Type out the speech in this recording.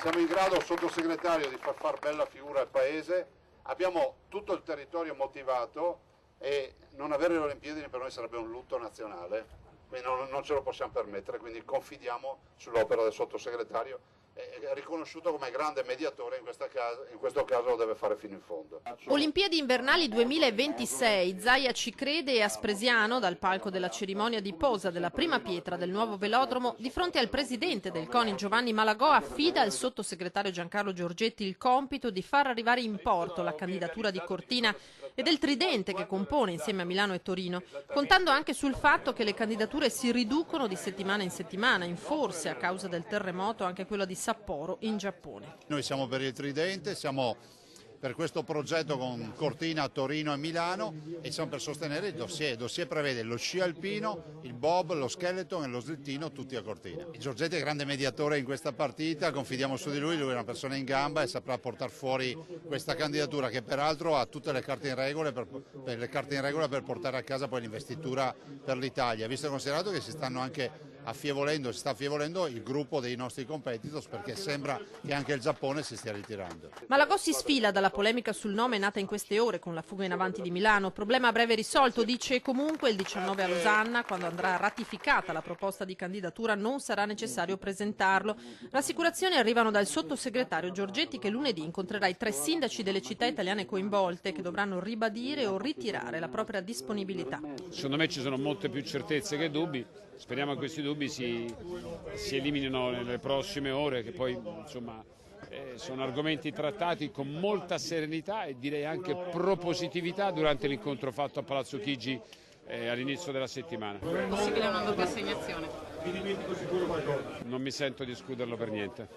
siamo in grado, sottosegretario, di far fare bella figura al Paese, abbiamo tutto il territorio motivato e non avere le Olimpiadi per noi sarebbe un lutto nazionale, quindi non ce lo possiamo permettere, quindi confidiamo sull'opera del sottosegretario, è riconosciuto come grande mediatore, in questo caso lo deve fare fino in fondo. Olimpiadi invernali 2026, Zaia ci crede e Aspresiano, dal palco della cerimonia di posa della prima pietra del nuovo velodromo, di fronte al presidente del CONI Giovanni Malagò, affida al sottosegretario Giancarlo Giorgetti il compito di far arrivare in porto la candidatura di Cortina e del tridente che compone insieme a Milano e Torino, contando anche sul fatto che le candidature si riducono di settimana in settimana, in forse a causa del terremoto anche quella di Sapporo in Giappone. Noi siamo per il tridente, siamo per questo progetto con Cortina, Torino e Milano e siamo per sostenere il dossier. Il dossier prevede lo sci alpino, il bob, lo skeleton e lo slittino, tutti a Cortina. Giorgetti è grande mediatore in questa partita, confidiamo su di lui è una persona in gamba e saprà portare fuori questa candidatura che peraltro ha tutte le carte in regola per portare a casa poi l'investitura per l'Italia, visto e considerato che si sta affievolendo il gruppo dei nostri competitors perché sembra che anche il Giappone si stia ritirando. Malagò si sfila dalla polemica sul nome nata in queste ore con la fuga in avanti di Milano. Problema a breve risolto, dice comunque il 19 a Losanna, quando andrà ratificata la proposta di candidatura non sarà necessario presentarlo. Rassicurazioni arrivano dal sottosegretario Giorgetti che lunedì incontrerà i 3 sindaci delle città italiane coinvolte che dovranno ribadire o ritirare la propria disponibilità. Secondo me ci sono molte più certezze che dubbi, speriamo che questi dubbi si eliminino nelle prossime ore, che poi insomma sono argomenti trattati con molta serenità e direi anche propositività durante l'incontro fatto a Palazzo Chigi all'inizio della settimana. È possibile una doppia assegnazione? Non mi sento di escluderlo per niente.